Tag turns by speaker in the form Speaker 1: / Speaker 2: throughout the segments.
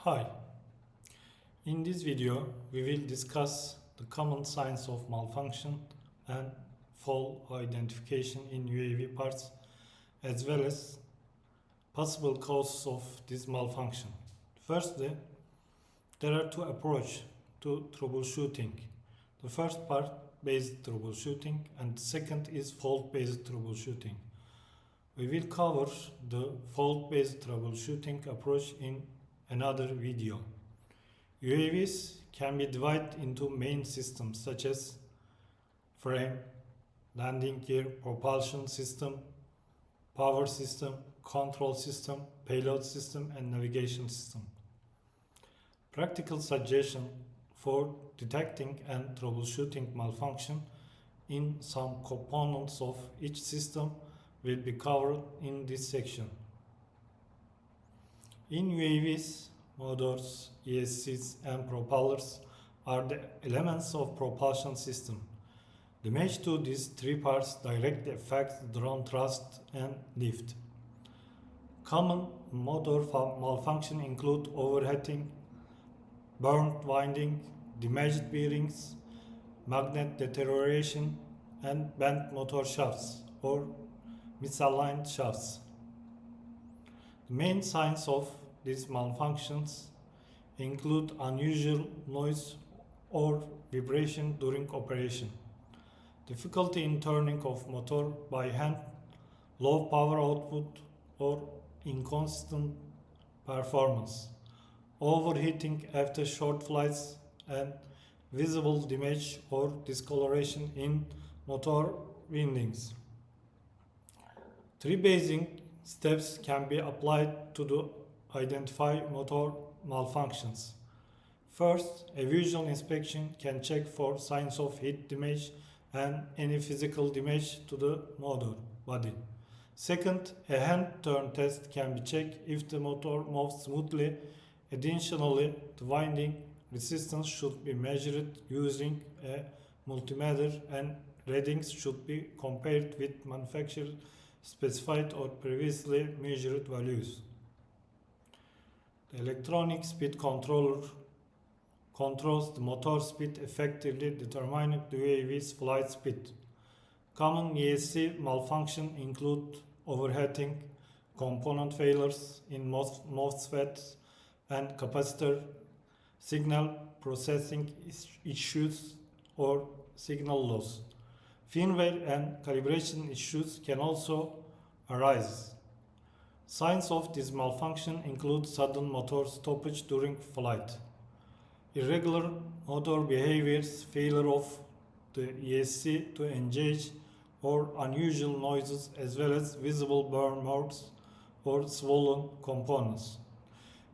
Speaker 1: Hi, in this video we will discuss the common signs of malfunction and fault identification in UAV parts as well as possible causes of this malfunction. Firstly, there are two approaches to troubleshooting. The first part based troubleshooting and the second is fault based troubleshooting. We will cover the fault based troubleshooting approach in another video. UAVs can be divided into main systems such as frame, landing gear, propulsion system, power system, control system, payload system, and navigation system. Practical suggestion for detecting and troubleshooting malfunction in some components of each system will be covered in this section. In UAVs, motors, ESCs, and propellers are the elements of propulsion system. Damage to these three parts directly affects the drone thrust and lift. Common motor malfunction include overheating, burnt winding, damaged bearings, magnet deterioration, and bent motor shafts or misaligned shafts. The main signs of these malfunctions include unusual noise or vibration during operation, difficulty in turning of motor by hand, low power output or inconsistent performance, overheating after short flights, and visible damage or discoloration in motor windings. Three basic steps can be applied to identify motor malfunctions. First, a visual inspection can check for signs of heat damage and any physical damage to the motor body. Second, a hand turn test can be checked if the motor moves smoothly. Additionally, the winding resistance should be measured using a multimeter and readings should be compared with manufacturer specified or previously measured values. The electronic speed controller controls the motor speed effectively, determining the UAV's flight speed. Common ESC malfunction include overheating, component failures in MOSFETs and capacitor, signal processing issues or signal loss. Firmware and calibration issues can also arise. Signs of this malfunction include sudden motor stoppage during flight, irregular motor behaviors, failure of the ESC to engage, or unusual noises, as well as visible burn marks or swollen components.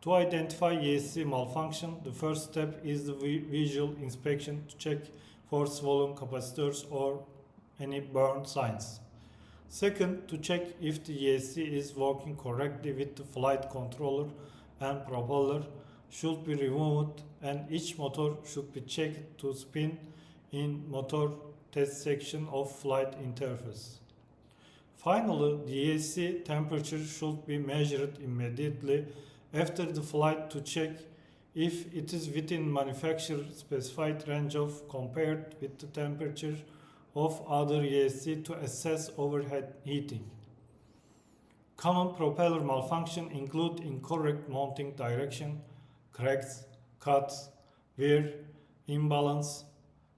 Speaker 1: To identify ESC malfunction, the first step is the visual inspection to check for swollen capacitors or any burn signs. Second, to check if the ESC is working correctly with the flight controller and propeller should be removed and each motor should be checked to spin in motor test section of flight interface. Finally, the ESC temperature should be measured immediately after the flight to check if it is within manufacturer specified range of compared with the temperature of other ESC to assess overheating. Common propeller malfunction include incorrect mounting direction, cracks, cuts, wear, imbalance,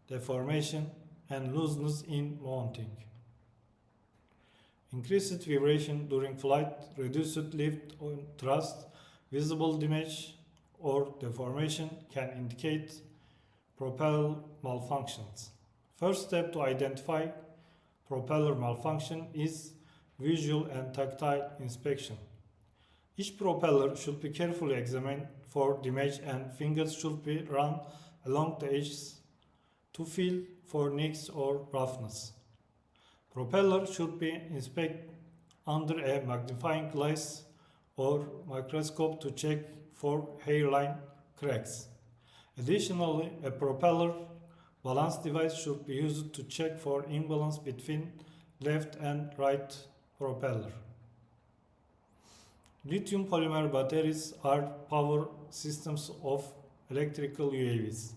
Speaker 1: deformation, and looseness in mounting. Increased vibration during flight, reduced lift or thrust, visible damage or deformation can indicate propeller malfunctions. First step to identify propeller malfunction is visual and tactile inspection. Each propeller should be carefully examined for damage and fingers should be run along the edges to feel for nicks or roughness. Propeller should be inspected under a magnifying glass or microscope to check for hairline cracks. Additionally, a propeller balance device should be used to check for imbalance between left and right propeller. Lithium polymer batteries are power systems of electrical UAVs.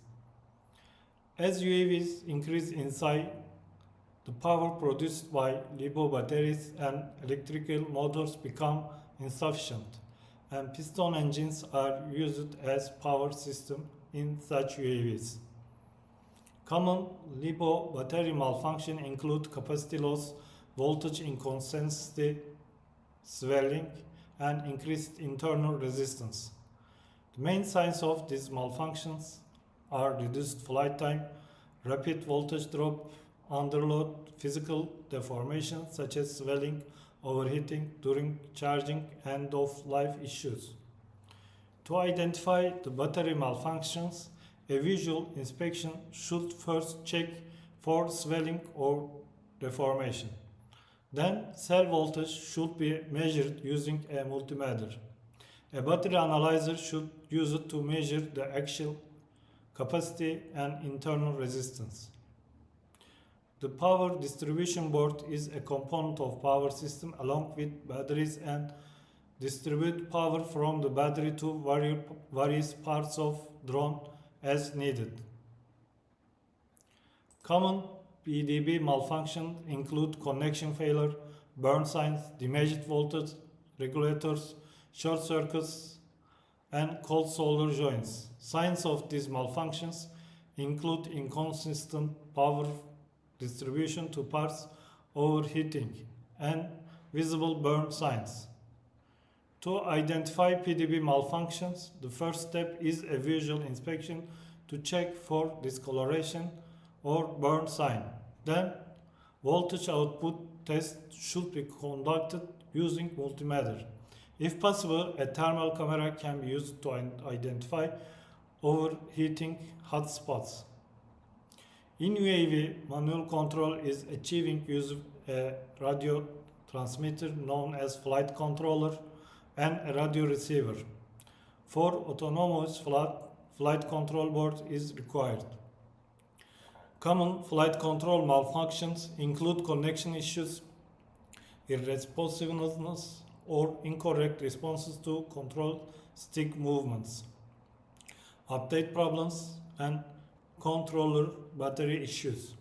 Speaker 1: As UAVs increase in size, the power produced by LiPo batteries and electrical motors become insufficient, and piston engines are used as power system in such UAVs. Common LiPo battery malfunction include capacity loss, voltage inconsistency, swelling, and increased internal resistance. The main signs of these malfunctions are reduced flight time, rapid voltage drop, underload, physical deformation such as swelling, overheating during charging, end-of-life issues. To identify the battery malfunctions, a visual inspection should first check for swelling or deformation. Then cell voltage should be measured using a multimeter. A battery analyzer should use it to measure the actual capacity and internal resistance. The power distribution board is a component of power system along with batteries and distribute power from the battery to various parts of drone as needed. Common PDB malfunctions include connection failure, burn signs, damaged voltage regulators, short circuits, and cold solder joints. Signs of these malfunctions include inconsistent power distribution to parts, overheating, and visible burn signs. To identify PDB malfunctions, the first step is a visual inspection to check for discoloration or burn sign. Then, voltage output test should be conducted using multimeter. If possible, a thermal camera can be used to identify overheating hotspots. In UAV, manual control is achieving using a radio transmitter known as flight controller and a radio receiver. For autonomous flight control board is required. Common flight control malfunctions include connection issues, irresponsiveness, or incorrect responses to control stick movements, update problems, and controller battery issues.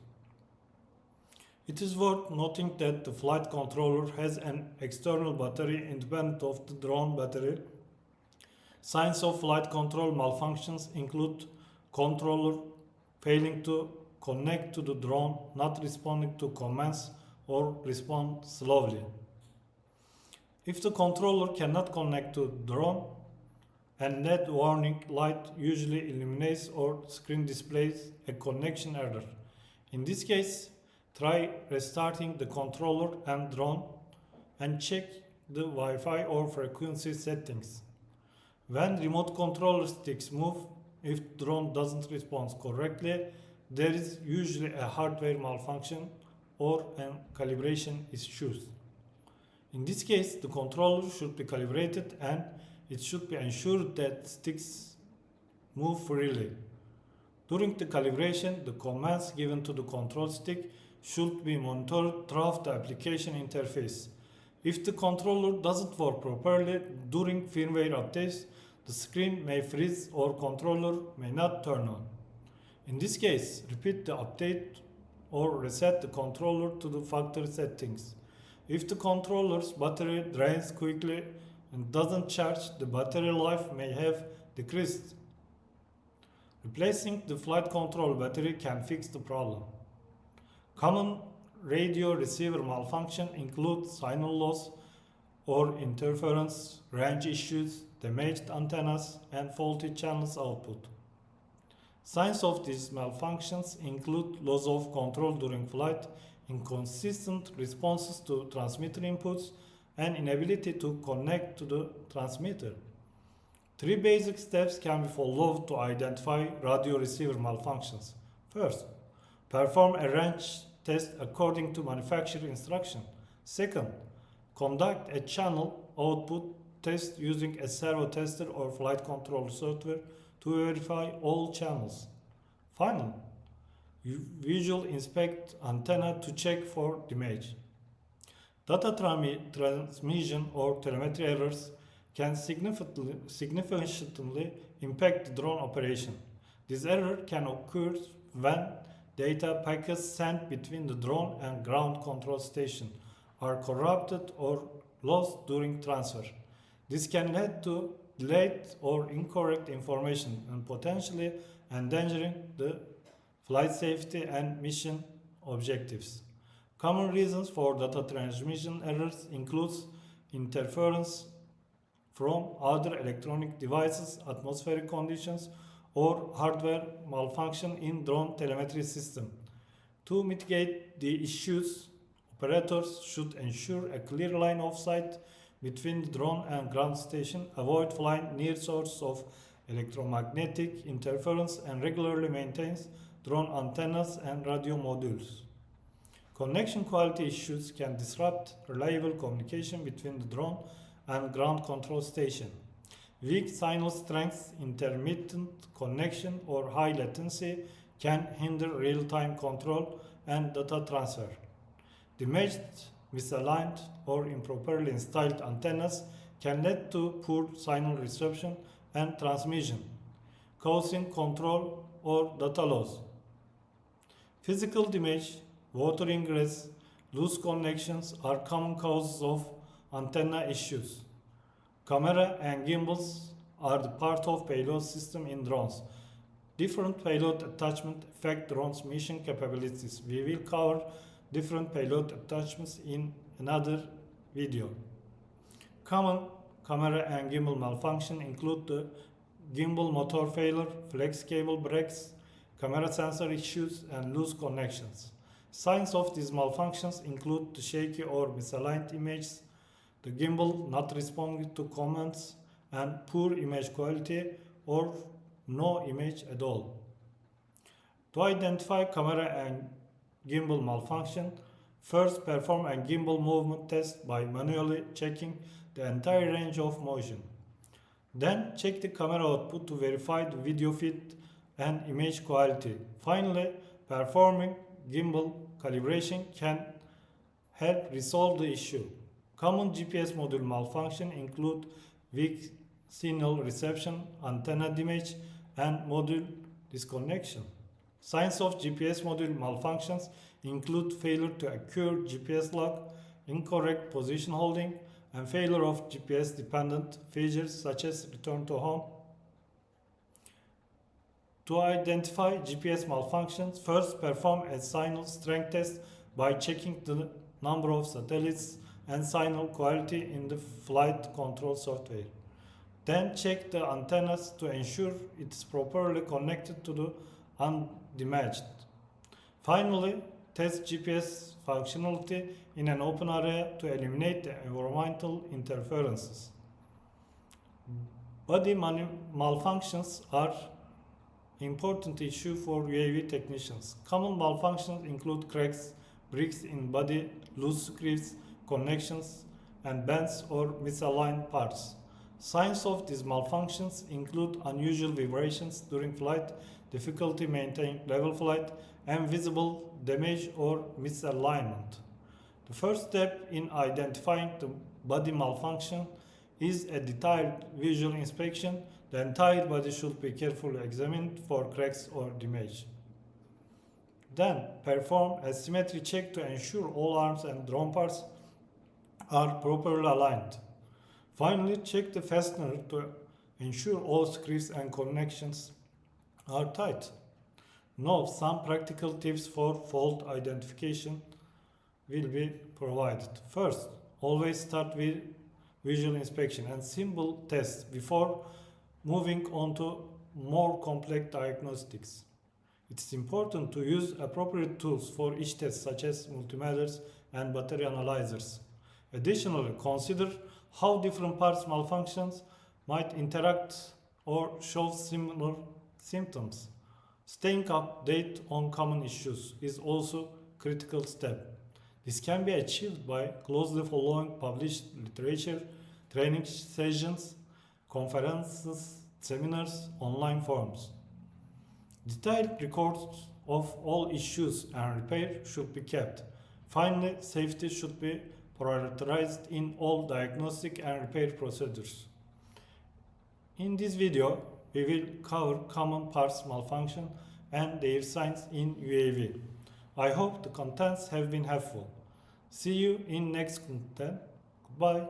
Speaker 1: It is worth noting that the flight controller has an external battery independent of the drone battery. Signs of flight control malfunctions include controller failing to connect to the drone, not responding to commands, or respond slowly. If the controller cannot connect to the drone, a LED warning light usually illuminates or screen displays a connection error. In this case, try restarting the controller and drone and check the Wi-Fi or frequency settings. When remote controller sticks move, if the drone doesn't respond correctly, there is usually a hardware malfunction or a calibration issues. In this case, the controller should be calibrated and it should be ensured that sticks move freely. During the calibration, the commands given to the control stick should be monitored through the application interface. If the controller doesn't work properly during firmware updates, the screen may freeze or controller may not turn on. In this case, repeat the update or reset the controller to the factory settings. If the controller's battery drains quickly and doesn't charge, the battery life may have decreased. Replacing the flight control battery can fix the problem. Common radio receiver malfunction include signal loss or interference, range issues, damaged antennas, and faulty channels output. Signs of these malfunctions include loss of control during flight, inconsistent responses to transmitter inputs, and inability to connect to the transmitter. 3 basic steps can be followed to identify radio receiver malfunctions. First, perform a range test according to manufacturer instruction. Second, conduct a channel output test using a servo tester or flight control software to verify all channels. Finally, visual inspect antenna to check for damage. Data transmission or telemetry errors can significantly impact the drone operation. This error can occur when data packets sent between the drone and ground control station are corrupted or lost during transfer. This can lead to delayed or incorrect information and potentially endangering the flight safety and mission objectives. Common reasons for data transmission errors include interference from other electronic devices, atmospheric conditions, or hardware malfunction in drone telemetry system. To mitigate the issues, operators should ensure a clear line of sight between the drone and ground station, avoid flying near source of electromagnetic interference, and regularly maintains drone antennas and radio modules. Connection quality issues can disrupt reliable communication between the drone and ground control station. Weak signal strength, intermittent connection, or high latency can hinder real-time control and data transfer. Damaged, misaligned, or improperly installed antennas can lead to poor signal reception and transmission, causing control or data loss. Physical damage, water ingress, loose connections are common causes of antenna issues. Camera and gimbals are the part of payload system in drones. Different payload attachments affect drones' mission capabilities. We will cover different payload attachments in another video. Common camera and gimbal malfunction include the gimbal motor failure, flex cable breaks, camera sensor issues, and loose connections. Signs of these malfunctions include the shaky or misaligned images, the gimbal not responding to commands, and poor image quality or no image at all. To identify camera and gimbal malfunction, first perform a gimbal movement test by manually checking the entire range of motion. Then check the camera output to verify the video feed and image quality. Finally, performing gimbal calibration can help resolve the issue. Common GPS module malfunction include weak signal reception, antenna damage, and module disconnection. Signs of GPS module malfunctions include failure to occur GPS lock, incorrect position holding, and failure of GPS dependent features such as return to home. To identify GPS malfunctions, first perform a signal strength test by checking the number of satellites and signal quality in the flight control software. Then check the antennas to ensure it's properly connected to the undamaged. Finally, test GPS functionality in an open area to eliminate the environmental interferences. Body malfunctions are important issue for UAV technicians. Common malfunctions include cracks, breaks in body, loose screws, connections, and bends or misaligned parts. Signs of these malfunctions include unusual vibrations during flight, difficulty maintaining level flight, and visible damage or misalignment. The first step in identifying the body malfunction is a detailed visual inspection. The entire body should be carefully examined for cracks or damage. Then perform a symmetry check to ensure all arms and drone parts are properly aligned. Finally, check the fastener to ensure all screws and connections are tight. Note some practical tips for fault identification will be provided. First, always start with visual inspection and symbol tests before moving on to more complex diagnostics. It's important to use appropriate tools for each test such as multimeters and battery analyzers. Additionally, consider how different parts malfunctions might interact or show similar symptoms. Staying updated on common issues is also a critical step. This can be achieved by closely following published literature, training sessions, conferences, seminars, online forums. Detailed records of all issues and repair should be kept. Finally, safety should be prioritized in all diagnostic and repair procedures. In this video, we will cover common parts malfunction and their signs in UAV. I hope the contents have been helpful. See you in next content. Goodbye.